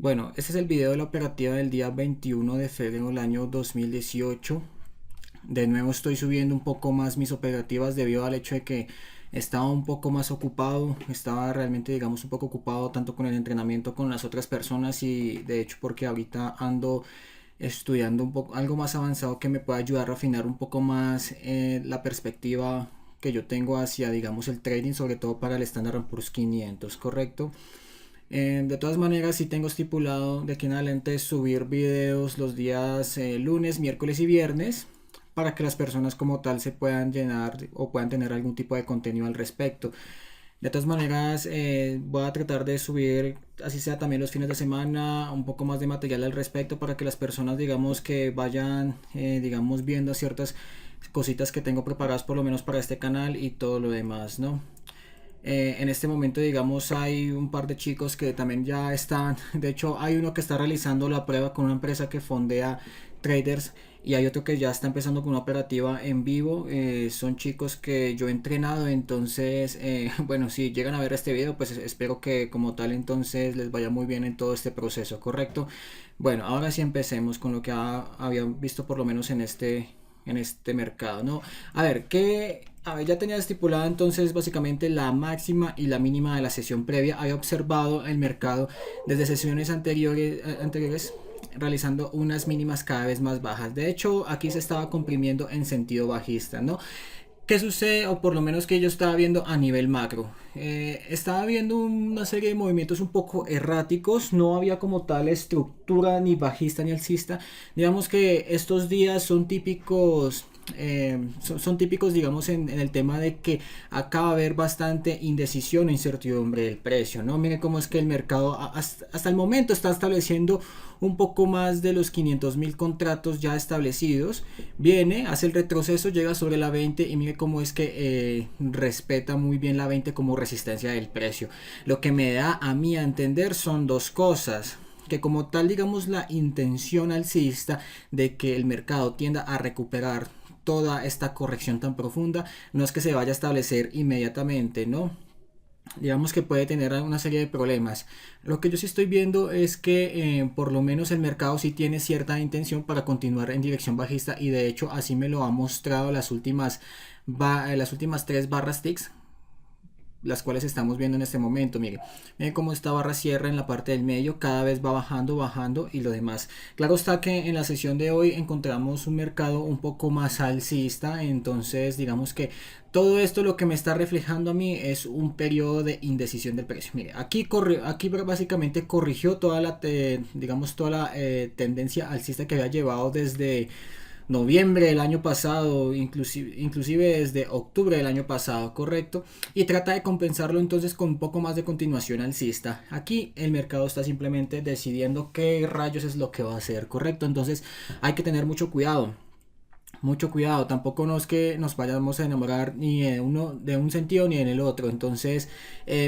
Bueno, este es el video de la operativa del día 21 de febrero del año 2018. De nuevo estoy subiendo un poco más mis operativas debido al hecho de que estaba un poco más ocupado, estaba realmente digamos un poco ocupado tanto con el entrenamiento con las otras personas y de hecho porque ahorita ando estudiando un poco algo más avanzado que me pueda ayudar a afinar un poco más la perspectiva que yo tengo hacia digamos el trading, sobre todo para el Standard Poor's 500, ¿correcto? De todas maneras, sí tengo estipulado de aquí en adelante subir videos los días lunes, miércoles y viernes para que las personas como tal se puedan llenar o puedan tener algún tipo de contenido al respecto. De todas maneras, voy a tratar de subir, así sea también los fines de semana, un poco más de material al respecto para que las personas, digamos, que vayan, digamos, viendo ciertas cositas que tengo preparadas por lo menos para este canal y todo lo demás, ¿no? En este momento, digamos, hay un par de chicos que también ya están, de hecho, hay uno que está realizando la prueba con una empresa que fondea traders y hay otro que ya está empezando con una operativa en vivo. Son chicos que yo he entrenado, entonces, bueno, si llegan a ver este video, pues espero que como tal entonces les vaya muy bien en todo este proceso, ¿correcto? Bueno, ahora sí empecemos con lo que había visto por lo menos en este mercado, ¿no? A ver, ya tenía estipulada entonces básicamente la máxima y la mínima de la sesión previa. Había observado el mercado desde sesiones anteriores realizando unas mínimas cada vez más bajas. De hecho, aquí se estaba comprimiendo en sentido bajista, ¿no? ¿Qué sucede? O por lo menos que yo estaba viendo a nivel macro. Estaba viendo una serie de movimientos un poco erráticos. No había como tal estructura ni bajista ni alcista. Digamos que estos días son típicos. Son típicos, digamos, en el tema de que acaba de haber bastante indecisión o incertidumbre del precio, ¿no? Mire cómo es que el mercado hasta el momento está estableciendo un poco más de los 500.000 contratos ya establecidos. Viene, hace el retroceso, llega sobre la 20 y mire cómo es que respeta muy bien la 20 como resistencia del precio. Lo que me da a mí a entender son dos cosas que como tal digamos la intención alcista de que el mercado tienda a recuperar toda esta corrección tan profunda no es que se vaya a establecer inmediatamente, ¿no? Digamos que puede tener una serie de problemas. Lo que yo sí estoy viendo es que por lo menos el mercado sí tiene cierta intención para continuar en dirección bajista y de hecho así me lo ha mostrado las últimas tres barras ticks, las cuales estamos viendo en este momento. Miren cómo esta barra cierra en la parte del medio, cada vez va bajando, bajando y lo demás. Claro está que en la sesión de hoy encontramos un mercado un poco más alcista, entonces digamos que todo esto lo que me está reflejando a mí es un periodo de indecisión del precio. Mire, aquí básicamente corrigió digamos toda la tendencia alcista que había llevado desde noviembre del año pasado, inclusive desde octubre del año pasado, correcto, y trata de compensarlo entonces con un poco más de continuación alcista. Aquí el mercado está simplemente decidiendo qué rayos es lo que va a hacer, correcto, entonces hay que tener mucho cuidado. Mucho cuidado, tampoco no es que nos vayamos a enamorar ni de un sentido ni en el otro. Entonces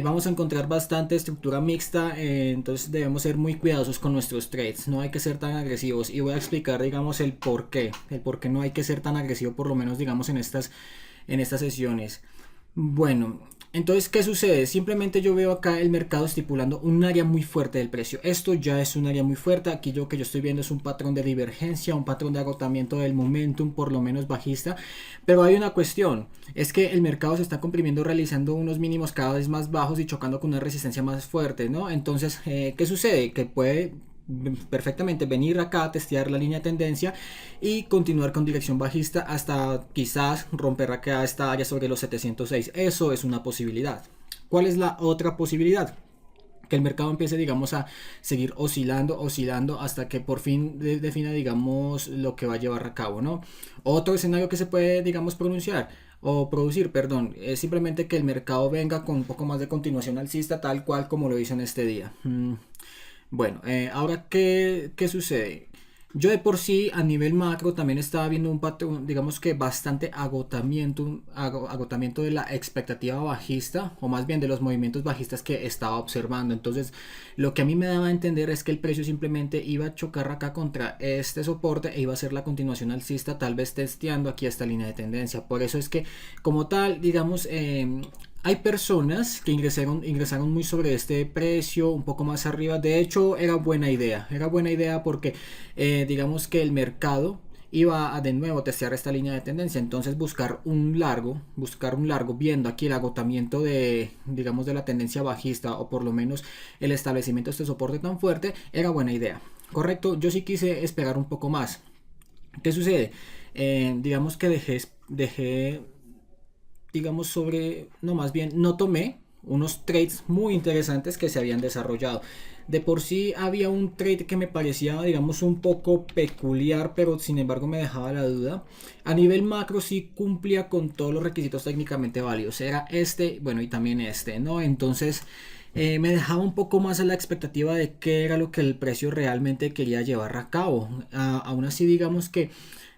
vamos a encontrar bastante estructura mixta, entonces debemos ser muy cuidadosos con nuestros trades. No hay que ser tan agresivos y voy a explicar digamos el por qué no hay que ser tan agresivo por lo menos digamos en estas sesiones. Bueno, entonces, ¿qué sucede? Simplemente yo veo acá el mercado estipulando un área muy fuerte del precio. Esto ya es un área muy fuerte. Aquí lo que yo estoy viendo es un patrón de divergencia, un patrón de agotamiento del momentum, por lo menos bajista. Pero hay una cuestión, es que el mercado se está comprimiendo realizando unos mínimos cada vez más bajos y chocando con una resistencia más fuerte, ¿no? Entonces, ¿qué sucede? Que puede perfectamente venir acá a testear la línea de tendencia y continuar con dirección bajista hasta quizás romper acá esta área sobre los 706. Eso es una posibilidad. ¿Cuál es la otra posibilidad? Que el mercado empiece digamos a seguir oscilando hasta que por fin defina digamos lo que va a llevar a cabo, ¿no? Otro escenario que se puede digamos pronunciar o producir, perdón, es simplemente que el mercado venga con un poco más de continuación alcista tal cual como lo hizo en este día. Bueno, ahora, ¿qué sucede? Yo de por sí a nivel macro también estaba viendo un patrón, digamos que bastante agotamiento de la expectativa bajista, o más bien de los movimientos bajistas que estaba observando. Entonces, lo que a mí me daba a entender es que el precio simplemente iba a chocar acá contra este soporte e iba a ser la continuación alcista, tal vez testeando aquí esta línea de tendencia. Por eso es que, como tal, digamos, Hay personas que ingresaron muy sobre este precio, un poco más arriba. De hecho, era buena idea porque digamos que el mercado iba a de nuevo testear esta línea de tendencia. Entonces buscar un largo, viendo aquí el agotamiento de, digamos, de la tendencia bajista, o por lo menos el establecimiento de este soporte tan fuerte, era buena idea. Correcto, yo sí quise esperar un poco más. ¿Qué sucede? Digamos que dejé digamos sobre, no, más bien no tomé unos trades muy interesantes que se habían desarrollado. De por sí había un trade que me parecía, digamos, un poco peculiar, pero sin embargo me dejaba la duda. A nivel macro sí cumplía con todos los requisitos técnicamente válidos. Era este, bueno, y también este, ¿no? Entonces me dejaba un poco más a la expectativa de qué era lo que el precio realmente quería llevar a cabo. Aún así, digamos que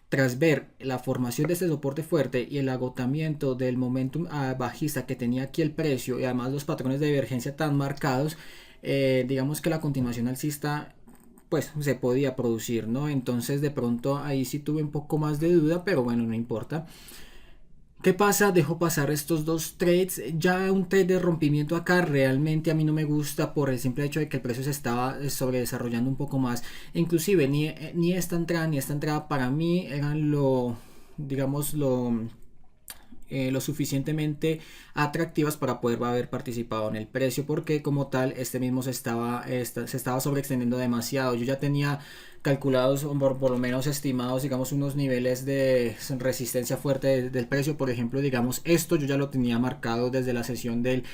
tras ver la formación de este soporte fuerte y el agotamiento del momentum bajista que tenía aquí el precio, y además los patrones de divergencia tan marcados, digamos que la continuación alcista pues se podía producir, ¿no? Entonces de pronto ahí sí tuve un poco más de duda, pero bueno, no importa. ¿Qué pasa? Dejo pasar estos dos trades. Ya un trade de rompimiento acá realmente a mí no me gusta, por el simple hecho de que el precio se estaba sobre desarrollando un poco más. Inclusive ni esta entrada ni esta entrada para mí eran digamos, lo suficientemente atractivas para poder haber participado en el precio, porque como tal este mismo se estaba sobreextendiendo demasiado. Yo ya tenía calculados, o por lo menos estimados, digamos, unos niveles de resistencia fuerte del precio. Por ejemplo, digamos, esto yo ya lo tenía marcado desde la sesión del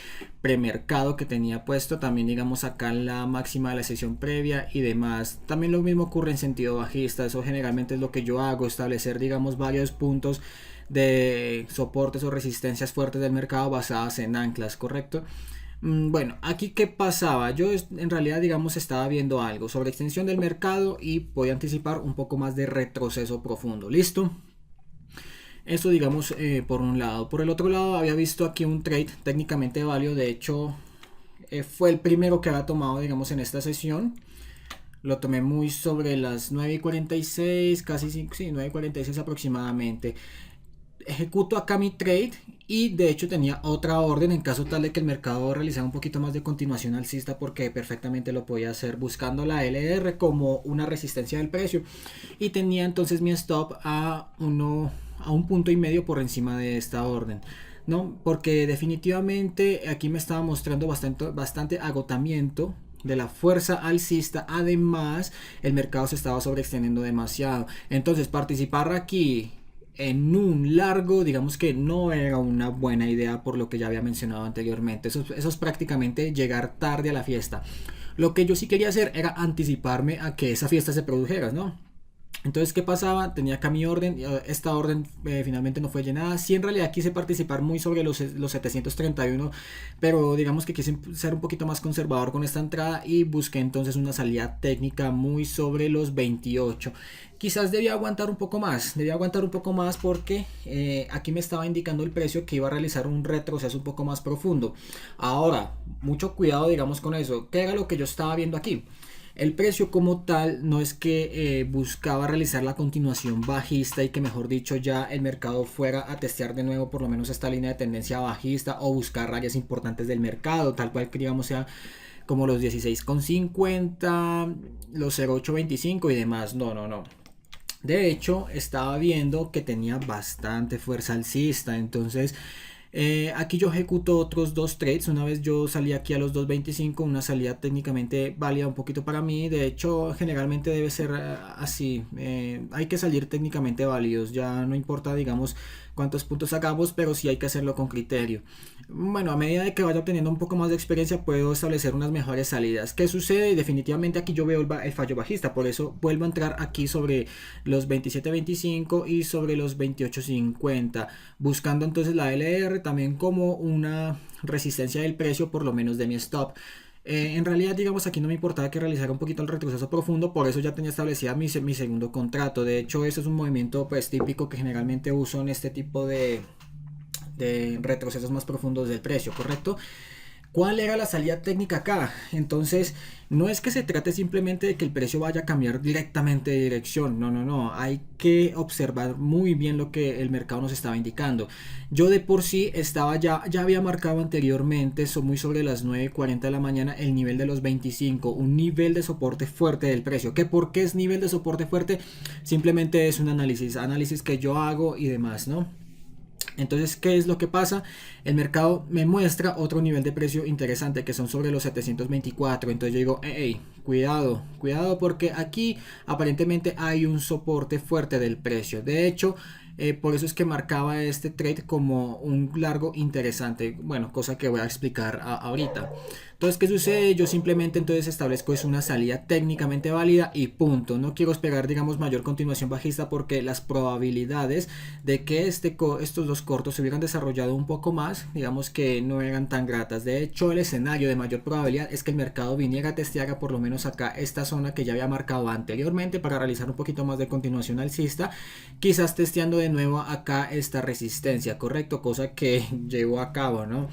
premercado que tenía puesto, también digamos acá en la máxima de la sesión previa y demás. También lo mismo ocurre en sentido bajista. Eso generalmente es lo que yo hago, establecer, digamos, varios puntos de soportes o resistencias fuertes del mercado basadas en anclas, ¿correcto? Bueno, aquí qué pasaba, yo en realidad, digamos, estaba viendo algo sobre extensión del mercado y podía anticipar un poco más de retroceso profundo. ¿Listo? Esto, digamos, por un lado. Por el otro lado, había visto aquí un trade técnicamente válido. De hecho, fue el primero que había tomado, digamos, en esta sesión. Lo tomé muy sobre las 9:46, casi sí, 9:46 aproximadamente. Ejecuto acá mi trade y de hecho tenía otra orden en caso tal de que el mercado realizara un poquito más de continuación alcista, porque perfectamente lo podía hacer buscando la LR como una resistencia del precio, y tenía entonces mi stop a un punto y medio por encima de esta orden, ¿no? Porque definitivamente aquí me estaba mostrando bastante agotamiento de la fuerza alcista. Además, el mercado se estaba sobreextendiendo demasiado. Entonces, participar aquí en un largo, digamos que no era una buena idea, por lo que ya había mencionado anteriormente. Eso es prácticamente llegar tarde a la fiesta. Lo que yo sí quería hacer era anticiparme a que esa fiesta se produjera, ¿no? Entonces, ¿qué pasaba? Tenía acá mi orden, esta orden finalmente no fue llenada. Sí, en realidad quise participar muy sobre los 731, pero digamos que quise ser un poquito más conservador con esta entrada y busqué entonces una salida técnica muy sobre los 28. Quizás debía aguantar un poco más porque aquí me estaba indicando el precio que iba a realizar un retroceso un poco más profundo. Ahora, mucho cuidado, digamos, con eso. ¿Qué era lo que yo estaba viendo aquí? El precio como tal no es que buscaba realizar la continuación bajista y que, mejor dicho, ya el mercado fuera a testear de nuevo por lo menos esta línea de tendencia bajista o buscar rayas importantes del mercado, tal cual que digamos sea como los 16,50, los 0,825 y demás. No. De hecho, estaba viendo que tenía bastante fuerza alcista. Entonces aquí yo ejecuto otros dos trades. Una vez yo salí aquí a los 2.25, una salida técnicamente válida un poquito para mí. De hecho, generalmente debe ser así. Hay que salir técnicamente válidos. Ya no importa, digamos, cuántos puntos hagamos, pero sí hay que hacerlo con criterio. Bueno, a medida de que vaya obteniendo un poco más de experiencia, puedo establecer unas mejores salidas. ¿Qué sucede? Definitivamente aquí yo veo el fallo bajista. Por eso vuelvo a entrar aquí sobre los 27.25 y sobre los 28.50, buscando entonces la LR también como una resistencia del precio, por lo menos de mi stop. En realidad, digamos, aquí no me importaba que realizara un poquito el retroceso profundo, por eso ya tenía establecida mi segundo contrato. De hecho, eso es un movimiento pues típico que generalmente uso en este tipo de retrocesos más profundos del precio, ¿correcto? ¿Cuál era la salida técnica acá? Entonces, no es que se trate simplemente de que el precio vaya a cambiar directamente de dirección. No, no, no. Hay que observar muy bien lo que el mercado nos estaba indicando. Yo de por sí estaba ya había marcado anteriormente, muy sobre las 9:40 de la mañana, el nivel de los 25, un nivel de soporte fuerte del precio. ¿Qué por qué es nivel de soporte fuerte? Simplemente es un análisis que yo hago y demás, ¿no? Entonces, ¿qué es lo que pasa? El mercado me muestra otro nivel de precio interesante que son sobre los 724. Entonces yo digo, hey, cuidado, cuidado porque aquí aparentemente hay un soporte fuerte del precio. De hecho, por eso es que marcaba este trade como un largo interesante. Bueno, cosa que voy a explicar ahorita. Entonces, ¿qué sucede? Yo simplemente entonces establezco es una salida técnicamente válida y punto. No quiero esperar, digamos, mayor continuación bajista porque las probabilidades de que estos dos cortos se hubieran desarrollado un poco más, digamos que no eran tan gratas. De hecho, el escenario de mayor probabilidad es que el mercado viniera a testear por lo menos acá esta zona que ya había marcado anteriormente para realizar un poquito más de continuación alcista, quizás testeando de nuevo acá esta resistencia, correcto, cosa que llevó a cabo, ¿no?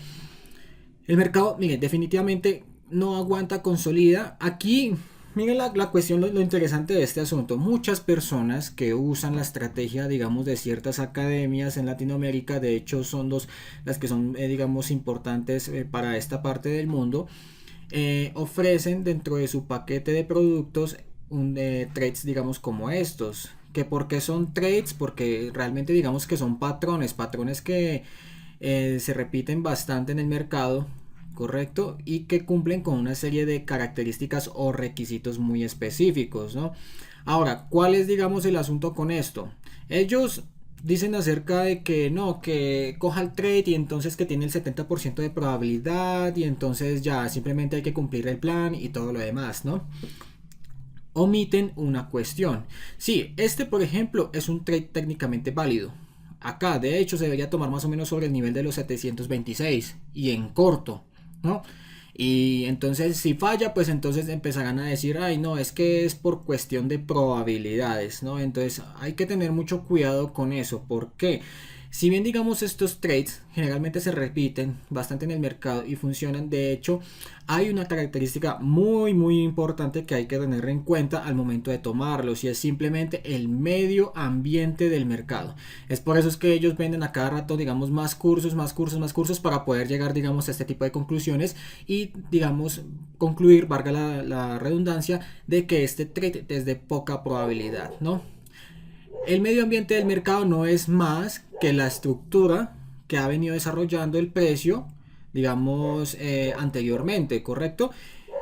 El mercado, miren, definitivamente no aguanta, consolida. Aquí, miren la cuestión, lo interesante de este asunto. Muchas personas que usan la estrategia, digamos, de ciertas academias en Latinoamérica, de hecho son las que son, digamos, importantes para esta parte del mundo, ofrecen dentro de su paquete de productos trades, digamos, como estos. ¿Que por qué son trades? Porque realmente digamos que son patrones que se repiten bastante en el mercado, correcto, y que cumplen con una serie de características o requisitos muy específicos, ¿no? Ahora, ¿cuál es, digamos, el asunto con esto? Ellos dicen acerca de que no, que coja el trade y entonces que tiene el 70% de probabilidad y entonces ya simplemente hay que cumplir el plan y todo lo demás, ¿no? Omiten una cuestión. Sí, este por ejemplo es un trade técnicamente válido. Acá de hecho se debería tomar más o menos sobre el nivel de los 726 y en corto, ¿no? Y entonces si falla, pues entonces empezarán a decir, ay no, es que es por cuestión de probabilidades, ¿no? Entonces hay que tener mucho cuidado con eso. ¿Por qué? Si bien digamos estos trades generalmente se repiten bastante en el mercado y funcionan, de hecho hay una característica muy importante que hay que tener en cuenta al momento de tomarlos y es simplemente el medio ambiente del mercado. Es por eso es que ellos venden a cada rato digamos más cursos para poder llegar digamos a este tipo de conclusiones y digamos concluir, valga la redundancia, de que este trade es de poca probabilidad, ¿no? El medio ambiente del mercado no es más que la estructura que ha venido desarrollando el precio, digamos, anteriormente, ¿correcto?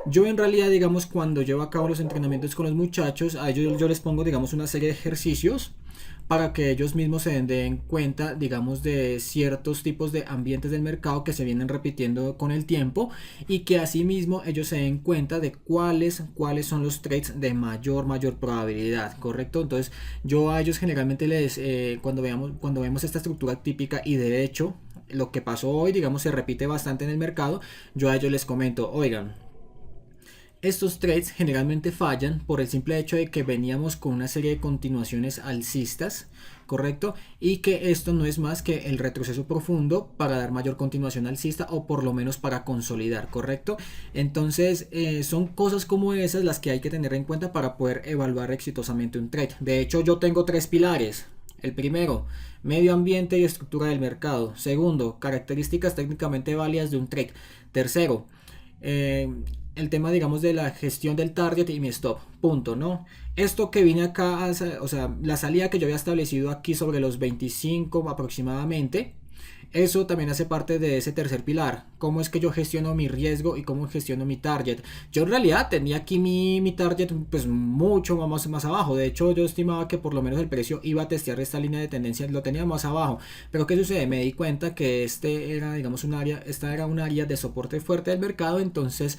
Yo en realidad, digamos, cuando llevo a cabo los entrenamientos con los muchachos, a ellos yo les pongo, digamos, una serie de ejercicios para que ellos mismos se den cuenta, digamos, de ciertos tipos de ambientes del mercado que se vienen repitiendo con el tiempo y que asimismo ellos se den cuenta de cuáles son los trades de mayor probabilidad, ¿correcto? Entonces yo a ellos generalmente cuando vemos esta estructura típica y de hecho lo que pasó hoy, digamos, se repite bastante en el mercado, yo a ellos les comento, oigan, estos trades generalmente fallan por el simple hecho de que veníamos con una serie de continuaciones alcistas, ¿correcto? Y que esto no es más que el retroceso profundo para dar mayor continuación alcista o por lo menos para consolidar, ¿correcto? Entonces son cosas como esas las que hay que tener en cuenta para poder evaluar exitosamente un trade. De hecho yo tengo tres pilares. El primero, medio ambiente y estructura del mercado. Segundo, características técnicamente válidas de un trade. Tercero, el tema digamos de la gestión del target y mi stop, punto, ¿no? Esto que vine acá, o sea, la salida que yo había establecido aquí sobre los 25 aproximadamente, eso también hace parte de ese tercer pilar. Cómo es que yo gestiono mi riesgo y cómo gestiono mi target. Yo en realidad tenía aquí mi target pues mucho más abajo. De hecho yo estimaba que por lo menos el precio iba a testear esta línea de tendencia. Lo tenía más abajo. Pero ¿qué sucede? Me di cuenta que esta era un área de soporte fuerte del mercado. Entonces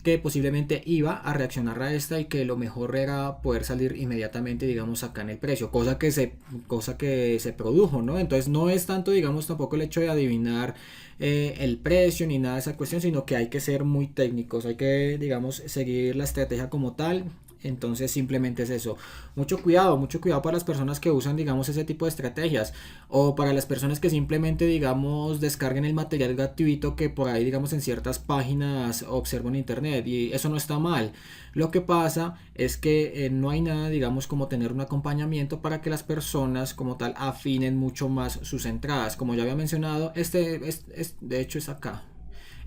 que posiblemente iba a reaccionar a esta y que lo mejor era poder salir inmediatamente digamos acá en el precio, cosa que se produjo, ¿no? Entonces no es tanto digamos tampoco el hecho de adivinar el precio ni nada de esa cuestión, sino que hay que ser muy técnicos, hay que digamos seguir la estrategia como tal Entonces simplemente es eso. Mucho cuidado para las personas que usan, digamos, ese tipo de estrategias. O para las personas que simplemente, digamos, descarguen el material gratuito que por ahí, digamos, en ciertas páginas observo en internet. Y eso no está mal. Lo que pasa es que no hay nada, digamos, como tener un acompañamiento para que las personas como tal afinen mucho más sus entradas. Como ya había mencionado, de hecho es acá.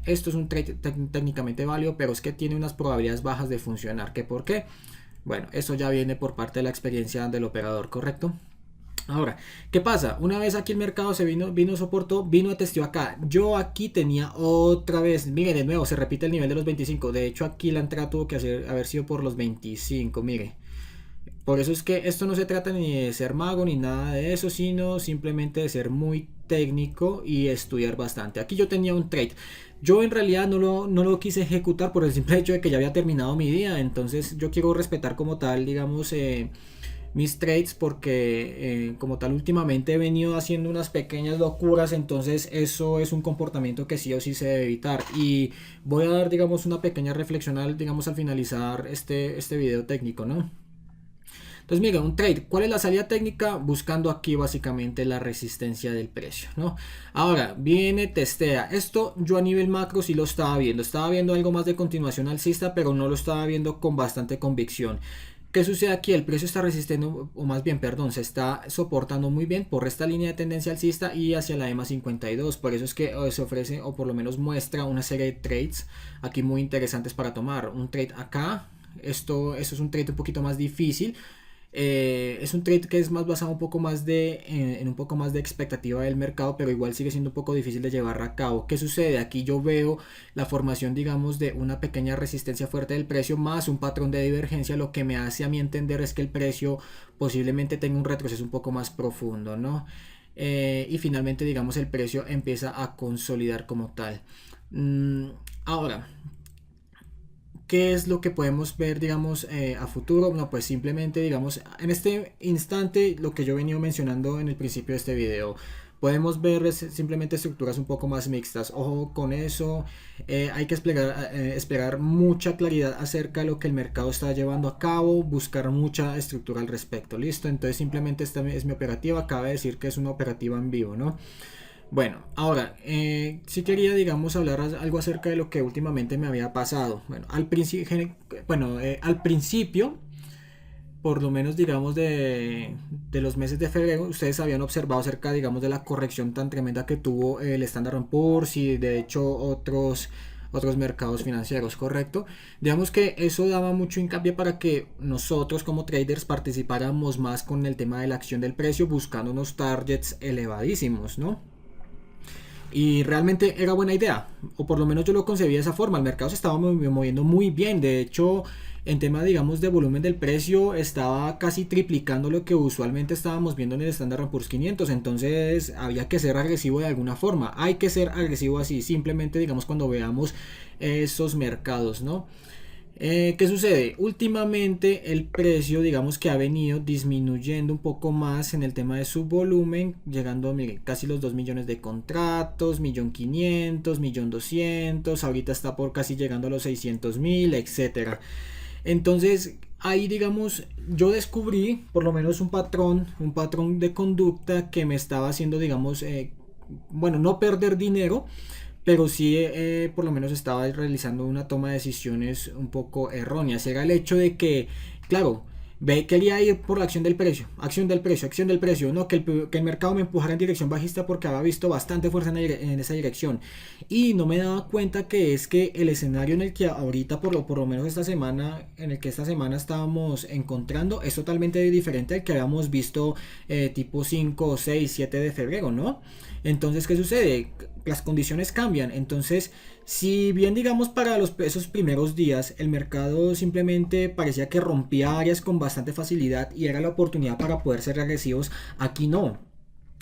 Esto es un trade técnicamente válido, pero es que tiene unas probabilidades bajas de funcionar. ¿Qué por qué? Bueno, eso ya viene por parte de la experiencia del operador, ¿correcto? Ahora, ¿qué pasa? Una vez aquí el mercado se soportó, vino a testeó acá. Yo aquí tenía otra vez, mire, de nuevo, se repite el nivel de los 25. De hecho, aquí la entrada tuvo que haber sido por los 25, mire. Por eso es que esto no se trata ni de ser mago ni nada de eso, sino simplemente de ser muy técnico y estudiar bastante. Aquí yo tenía un trade. Yo en realidad no lo quise ejecutar por el simple hecho de que ya había terminado mi día. Entonces yo quiero respetar como tal, digamos, mis trades porque como tal últimamente he venido haciendo unas pequeñas locuras. Entonces eso es un comportamiento que sí o sí se debe evitar. Y voy a dar, digamos, una pequeña reflexión digamos, al finalizar este video técnico, ¿no? Entonces, mira, un trade, ¿cuál es la salida técnica? Buscando aquí básicamente la resistencia del precio, ¿no? Ahora, viene, testea. Esto yo a nivel macro sí lo estaba viendo. Estaba viendo algo más de continuación alcista, pero no lo estaba viendo con bastante convicción. ¿Qué sucede aquí? El precio está resistiendo, o más bien, perdón, se está soportando muy bien por esta línea de tendencia alcista y hacia la EMA 52. Por eso es que se ofrece, o por lo menos muestra, una serie de trades aquí muy interesantes para tomar. Un trade acá, esto es un trade un poquito más difícil. Es un trade que es más basado un poco más en un poco más de expectativa del mercado, pero igual sigue siendo un poco difícil de llevar a cabo. ¿Qué sucede? Aquí yo veo la formación, digamos, de una pequeña resistencia fuerte del precio más un patrón de divergencia. Lo que me hace a mí entender es que el precio posiblemente tenga un retroceso un poco más profundo, ¿no? Y finalmente, digamos, el precio empieza a consolidar como tal. Ahora, ¿qué es lo que podemos ver, digamos, a futuro? No, pues simplemente, digamos, en este instante, lo que yo he venido mencionando en el principio de este video, podemos ver simplemente estructuras un poco más mixtas. Ojo con eso, hay que esperar mucha claridad acerca de lo que el mercado está llevando a cabo, buscar mucha estructura al respecto, ¿listo? Entonces simplemente esta es mi operativa, cabe decir que es una operativa en vivo, ¿no? Bueno, ahora, sí quería, digamos, hablar algo acerca de lo que últimamente me había pasado. Bueno, al principio, por lo menos, digamos, de los meses de febrero, ustedes habían observado acerca, digamos, de la corrección tan tremenda que tuvo el Standard & Poor's y, de hecho, otros mercados financieros, ¿correcto? Digamos que eso daba mucho hincapié para que nosotros como traders participáramos más con el tema de la acción del precio, buscando unos targets elevadísimos, ¿no? Y realmente era buena idea, o por lo menos yo lo concebí de esa forma. El mercado se estaba moviendo muy bien. De hecho, en tema, digamos, de volumen del precio, estaba casi triplicando lo que usualmente estábamos viendo en el Standard & Poor's 500. Entonces había que ser agresivo de alguna forma. Hay que ser agresivo así, simplemente, digamos, cuando veamos esos mercados, ¿no? ¿Qué sucede? Últimamente el precio, digamos, que ha venido disminuyendo un poco más en el tema de su volumen, llegando a casi los 2 millones de contratos, 1.500.000, 1.200.000, ahorita está por casi llegando a los 600.000, etcétera. Entonces ahí, digamos, yo descubrí por lo menos un patrón de conducta que me estaba haciendo, digamos, bueno, no perder dinero, pero sí por lo menos estaba realizando una toma de decisiones un poco erróneas. Era el hecho de que, claro, quería ir por la acción del precio, no que el mercado me empujara en dirección bajista porque había visto bastante fuerza en esa dirección, y no me daba cuenta que es que el escenario en el que ahorita, por lo menos esta semana, en el que esta semana estábamos encontrando, es totalmente diferente al que habíamos visto tipo 5, 6, 7 de febrero, ¿no? Entonces, ¿qué sucede? Las condiciones cambian. Entonces, si bien, digamos, para esos primeros días el mercado simplemente parecía que rompía áreas con bastante facilidad y era la oportunidad para poder ser agresivos, aquí no.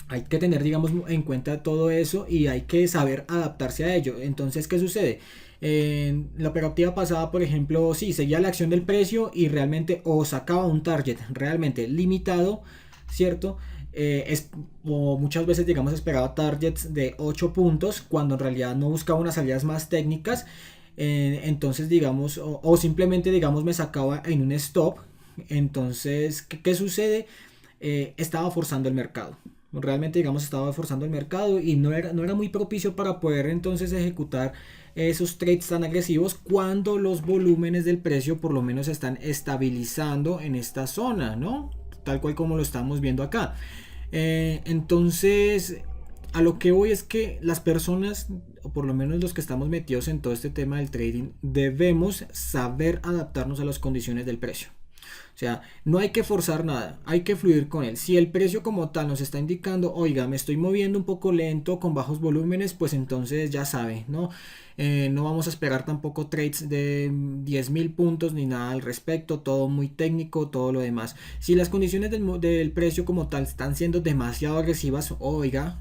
Hay que tener, digamos, en cuenta todo eso y hay que saber adaptarse a ello. Entonces, ¿qué sucede? En la operativa pasada, por ejemplo, sí, seguía la acción del precio y realmente o sacaba un target realmente limitado, ¿cierto? O muchas veces, digamos, esperaba targets de 8 puntos cuando en realidad no buscaba unas salidas más técnicas. Entonces digamos, o simplemente digamos me sacaba en un stop. Entonces, ¿qué sucede? Estaba forzando el mercado. Realmente, digamos, estaba forzando el mercado y no era muy propicio para poder entonces ejecutar esos trades tan agresivos cuando los volúmenes del precio por lo menos están estabilizando en esta zona, ¿no? Tal cual como lo estamos viendo acá. Entonces, a lo que voy es que las personas, o por lo menos los que estamos metidos en todo este tema del trading, debemos saber adaptarnos a las condiciones del precio. O sea, no hay que forzar nada, hay que fluir con él. Si el precio como tal nos está indicando, oiga, me estoy moviendo un poco lento con bajos volúmenes, pues entonces ya sabe, ¿no? No vamos a esperar tampoco trades de 10.000 puntos ni nada al respecto, todo muy técnico, todo lo demás. Si las condiciones del precio como tal están siendo demasiado agresivas, oiga,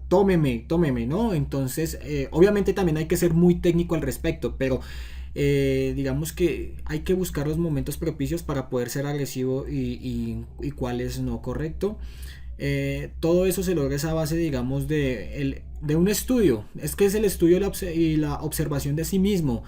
tómeme, ¿no? Entonces, obviamente también hay que ser muy técnico al respecto, pero digamos que hay que buscar los momentos propicios para poder ser agresivo y cuál es no, correcto. Todo eso se logra esa base, digamos, de un estudio. Es que es el estudio y la observación de sí mismo.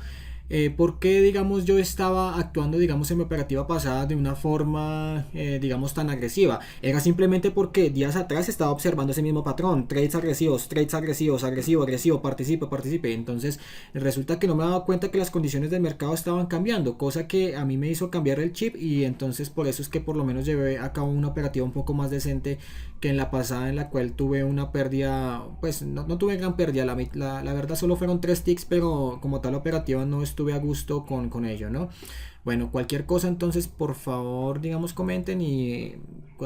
¿Por qué, digamos, yo estaba actuando, digamos, en mi operativa pasada de una forma, digamos, tan agresiva? Era simplemente porque días atrás estaba observando ese mismo patrón, trades agresivos, agresivo, agresivo, participe. Entonces, resulta que no me daba cuenta que las condiciones del mercado estaban cambiando, cosa que a mí me hizo cambiar el chip y entonces por eso es que por lo menos llevé a cabo una operativa un poco más decente que en la pasada en la cual tuve una pérdida, pues no tuve gran pérdida, la verdad solo fueron 3 ticks, pero como tal operativa no estuve a gusto con ello, ¿no? Bueno, cualquier cosa entonces por favor digamos comenten y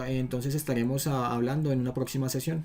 entonces estaremos hablando en una próxima sesión.